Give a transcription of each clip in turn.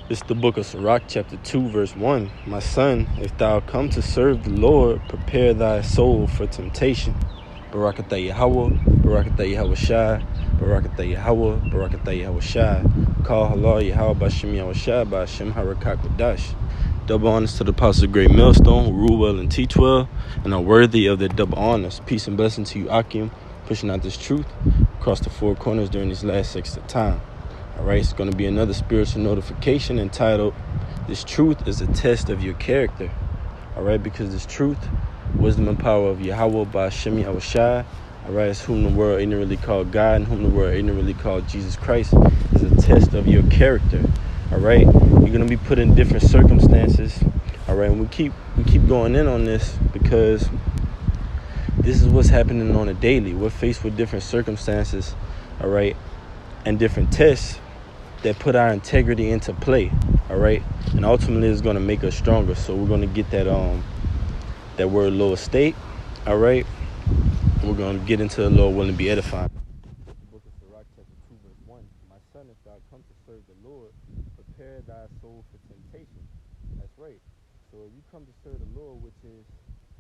It's the book of Sirach, chapter 2, verse 1. My son, if thou come to serve the Lord, prepare thy soul for temptation. Barakatah Yahweh, Barakatah Yahweh Shai, Barakatah Yahweh, Barakatah Yahweh Shai. Call halal Yahweh Bashem Yahweh Shai, Bashem Harakak Wadash. Double honors to the apostles of Great Millstone, who rule well and teach well, and are worthy of their double honors. Peace and blessing to you, Akim, pushing out this truth across the four corners during these last sections of time. All right, it's going to be another spiritual notification entitled, This Truth is a Test of Your Character. All right, because this truth, wisdom and power of Yahweh by Shem Yahweh Shai, all right, it's whom the world ignorantly called God and whom the world ignorantly called Jesus Christ, is a test of your character. All right, you're going to be put in different circumstances. All right, and we keep going in on this because this is what's happening on a daily. We're faced with different circumstances, all right, and different tests that put our integrity into play, all right, and ultimately it's going to make us stronger. So we're going to get that that word lower state, all right, and we're going to get into the Lord willing to be edifying. The book of Sirach, chapter 2, verse 1. My son, if thou come to serve the Lord, prepare thy soul for temptation. That's right. So if you come to serve the Lord, which is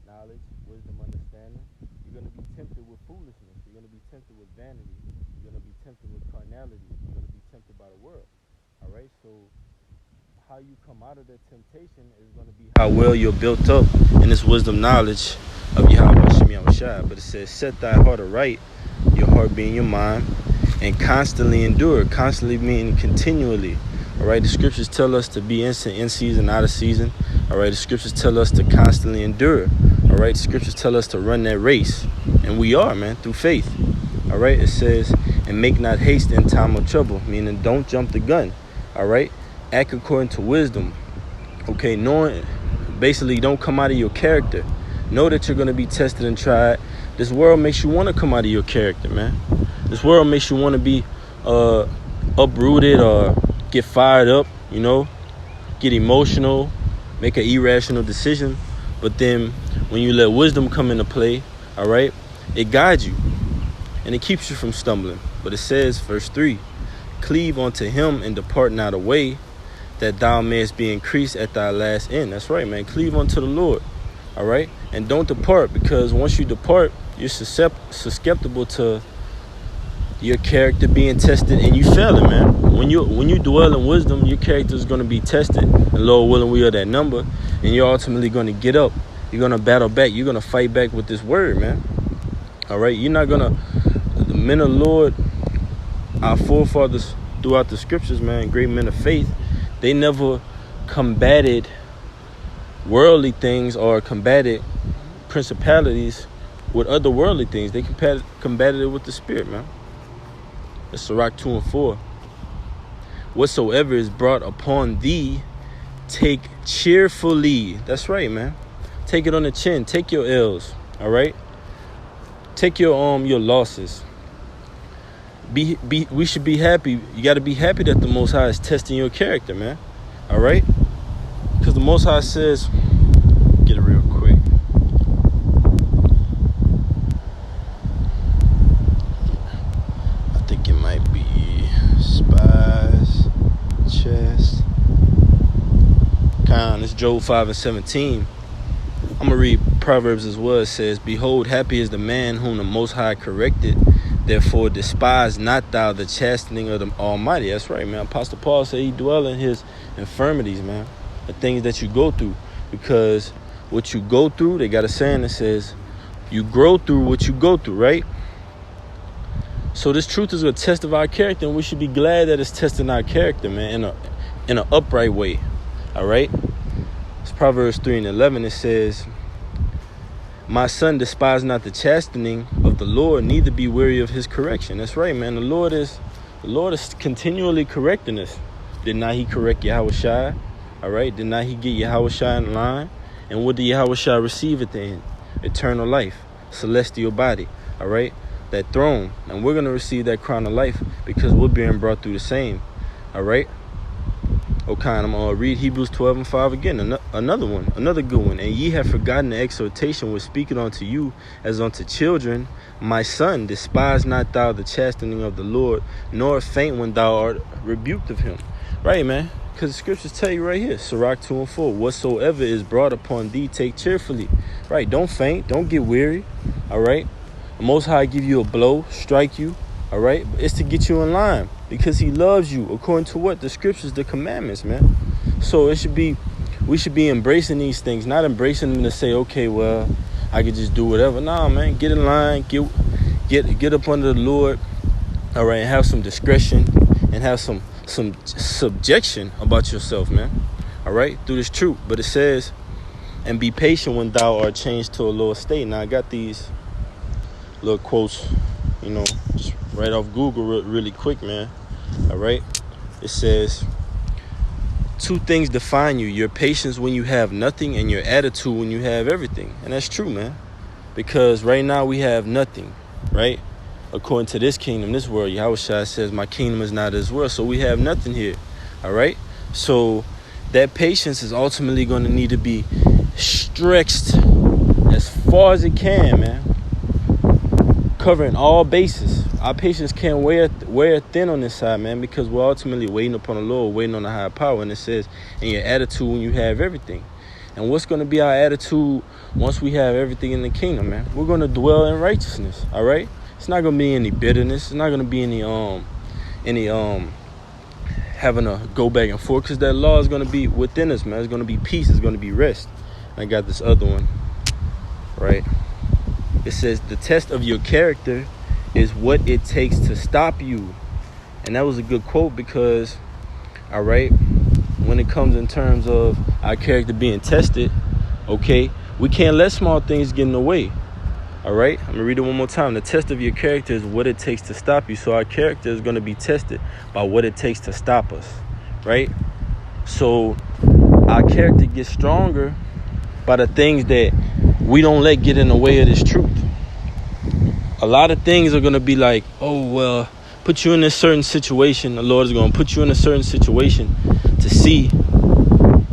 knowledge, wisdom, understanding, you're going to be tempted with foolishness. You're going to be tempted with vanity. You're going to be tempted with carnality. You're going to be tempted by the world. All right, so how you come out of that temptation is going to be how well you're built up in this wisdom knowledge of Yahweh Shem Yahweh Shai. But it says, set thy heart aright, your heart being your mind, and constantly endure. Constantly meaning continually. All right, the scriptures tell us to be in season, out of season. All right, the scriptures tell us to constantly endure. All right, the scriptures tell us to run that race. And we are, man, through faith. All right, it says, and make not haste in time of trouble, meaning don't jump the gun. All right, act according to wisdom. Okay, knowing, basically don't come out of your character. Know that you're going to be tested and tried. This world makes you want to come out of your character, man. This world makes you want to be uprooted or get fired up, you know, get emotional, make an irrational decision. But then when you let wisdom come into play, all right, it guides you and it keeps you from stumbling. But it says, verse 3, cleave unto him and depart not away, that thou mayest be increased at thy last end. That's right, man. Cleave unto the Lord, all right? And don't depart, because once you depart, you're susceptible to your character being tested and you failing, man. When you dwell in wisdom, your character is going to be tested. And Lord willing, we are that number. And you're ultimately going to get up. You're going to battle back. You're going to fight back with this word, man. All right? You're not going to... The men of the Lord, our forefathers throughout the scriptures, man, great men of faith, they never combated worldly things or combated principalities with other worldly things. They combated it with the spirit, man. It's Sirach 2 and 4. Whatsoever is brought upon thee, take cheerfully. That's right, man. Take it on the chin. Take your L's. All right. Take your losses. We should be happy. You got to be happy that the Most High is testing your character, man. All right. Because the Most High says, get it real quick. I think it might be spies, chest. It's Job 5 and 17. I'm going to read Proverbs as well. It says, behold, happy is the man whom the Most High corrected. Therefore, despise not thou the chastening of the Almighty. That's right, man. Apostle Paul said he dwell in his infirmities, man. The things that you go through. Because what you go through, they got a saying that says, you grow through what you go through, right? So this truth is a test of our character, and we should be glad that it's testing our character, man, in an upright way. All right? It's Proverbs 3 and 11. It says, my son, despise not the chastening of the Lord, neither be weary of his correction. That's right, man. The Lord is continually correcting us. Did not he correct Yahweh Shai? All right. Did not he get Yahweh Shai in line? And what did Yahweh Shai receive at the end? Eternal life, celestial body. All right. That throne. And we're going to receive that crown of life because we're being brought through the same. All right. Okay, I'm going to read Hebrews 12 and 5 again. Another one, another good one. And ye have forgotten the exhortation which speaketh unto you as unto children. My son, despise not thou the chastening of the Lord, nor faint when thou art rebuked of him. Right, man. Because the scriptures tell you right here, Sirach 2:4, whatsoever is brought upon thee, take cheerfully. Right, don't faint, don't get weary. All right. The Most High give you a blow, strike you. All right. But it's to get you in line because he loves you according to what? The scriptures, the commandments, man. So we should be embracing these things, not embracing them to say, okay, well, I could just do whatever. Nah, man, get in line, get up under the Lord. All right, and have some discretion and have some subjection about yourself, man. All right, through this truth. But it says, and be patient when thou art changed to a lower state. Now I got these little quotes, just right off Google really quick, man. All right, it says, two things define you: your patience when you have nothing and your attitude when you have everything. And that's true, man, because right now we have nothing, right? According to this kingdom, this world, Yahushua says, my kingdom is not this world. So we have nothing here. All right. So that patience is ultimately going to need to be stretched as far as it can, man. Covering all bases. Our patience can't wear thin on this side, man, because we're ultimately waiting upon the Lord, waiting on the higher power. And it says, in your attitude when you have everything. And what's going to be our attitude once we have everything in the kingdom, man? We're going to dwell in righteousness. All right. It's not gonna be any bitterness. It's not gonna be any having to go back and forth, because that law is gonna be within us, man. It's gonna be peace. It's gonna be rest. I got this other one, right? It says the test of your character is what it takes to stop you, and that was a good quote because, all right, when it comes in terms of our character being tested, okay, we can't let small things get in the way. All right, I'm going to read it one more time. The test of your character is what it takes to stop you. So our character is going to be tested by what it takes to stop us, right? So our character gets stronger by the things that we don't let get in the way of this truth. A lot of things are going to be like, oh, well, put you in a certain situation. The Lord is going to put you in a certain situation to see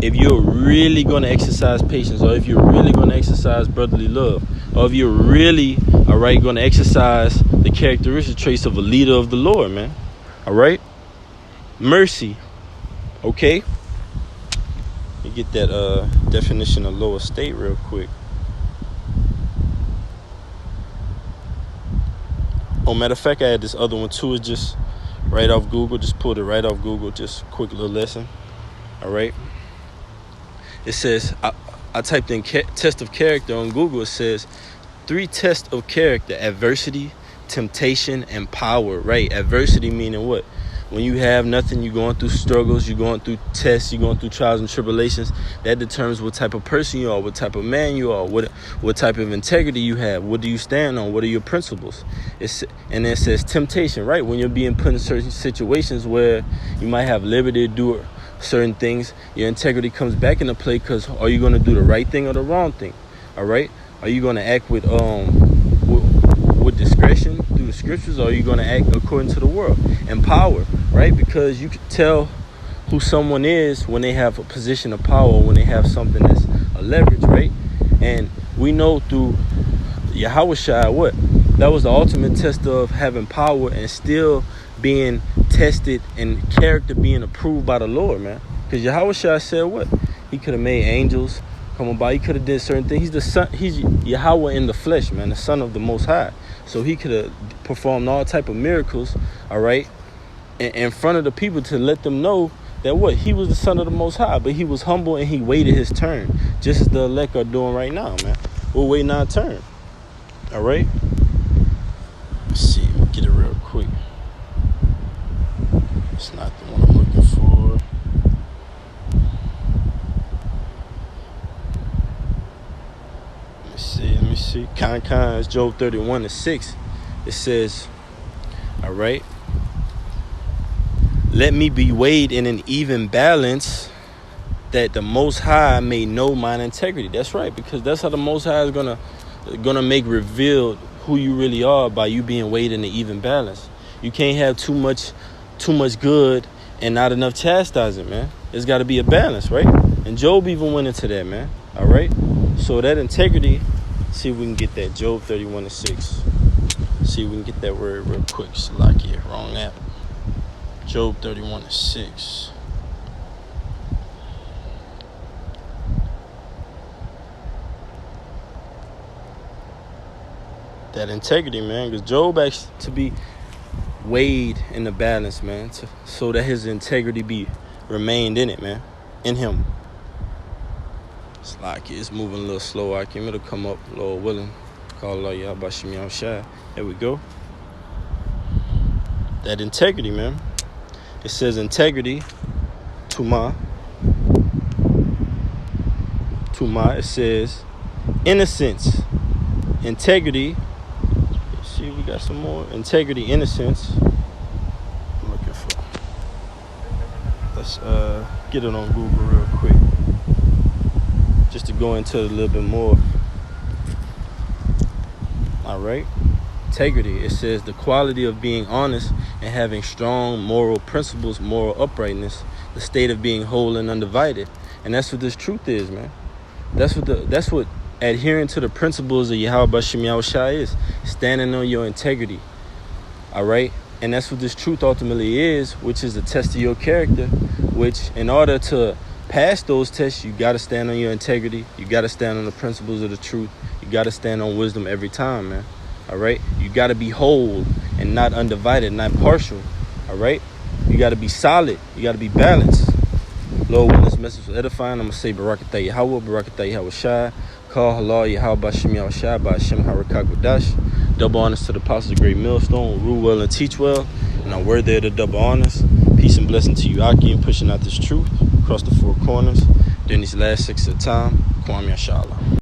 if you're really going to exercise patience, or if you're really going to exercise brotherly love, or if you're really, all right, going to exercise the characteristic traits of a leader of the Lord, man. All right? Mercy. Okay? Let me get that definition of lower state real quick. Oh, matter of fact, I had this other one too. It's just right off Google. Just pulled it right off Google. Just a quick little lesson. All right? It says, I typed in test of character on Google. It says 3 tests of character: adversity, temptation, and power. Right? Adversity meaning what? When you have nothing, you're going through struggles, you're going through tests, you're going through trials and tribulations. That determines what type of person you are, what type of man you are, what type of integrity you have, what do you stand on, what are your principles. And then it says temptation, right? When you're being put in certain situations where you might have liberty to do certain things, your integrity comes back into play, because are you going to do the right thing or the wrong thing? All right? Are you going to act with discretion through the scriptures, or are you going to act according to the world? And power, right? Because you can tell who someone is when they have a position of power, when they have something that's a leverage, right? And we know through Yahushua what? That was the ultimate test of having power and still being tested and character being approved by the Lord, man. Because Yahushua said what? He could have made angels come about. He could have did certain things. He's the son. He's Yahweh in the flesh, man, the Son of the Most High. So he could have performed all type of miracles, all right, in front of the people to let them know that what? He was the Son of the Most High, but he was humble and he waited his turn, just as the elect are doing right now, man. We're waiting our turn, all right? Let's see. Let me get it real quick. It's not the one I'm looking for. Let me see. It's Job 31:6. It says, all right, let me be weighed in an even balance, that the Most High may know mine integrity. That's right, because that's how the Most High is gonna make revealed who you really are, by you being weighed in an even balance. You can't have too much good and not enough chastising, man. There's got to be a balance, right? And Job even went into that, man. All right. So that integrity. See if we can get that. Job 31:6. See if we can get that word real quick. Salakia, wrong app. Job 31:6. That integrity, man. Because Job asked to be weighed in the balance, man, so that his integrity be remained in it, man, in him. It's like it's moving a little slow. I came, it'll come up, Lord willing. Call Allah Yahbashim Yahushai. There we go. That integrity, man. It says integrity, Tuma. It says innocence, integrity. Let's see, we got some more. Integrity, innocence. I'm looking for. Let's get it on Google real quick, just to go into it a little bit more. All right. Integrity. It says the quality of being honest and having strong moral principles, moral uprightness, the state of being whole and undivided. And that's what this truth is, man. That's what adhering to the principles of Yahweh Bashim Yahushai is. Standing on your integrity. All right? And that's what this truth ultimately is, which is the test of your character, which in order to pass those tests, you got to stand on your integrity. You got to stand on the principles of the truth. You got to stand on wisdom every time, man. All right? You got to be whole and not undivided, not partial. All right? You got to be solid. You got to be balanced. Lord, when this message was edifying, I'm going to say Barakatah Yahweh, Barakatah Yahweh Shai, Call Halal Yahweh Bashim Yahweh Shai, Bashim Harakak Wadash. Double honors to the apostles of Great Millstone, rule well and teach well, and I'm worthy of the double honors. Peace and blessing to you, Aki, and pushing out this truth across the four corners during these last 6 of time. Kwame Yashala.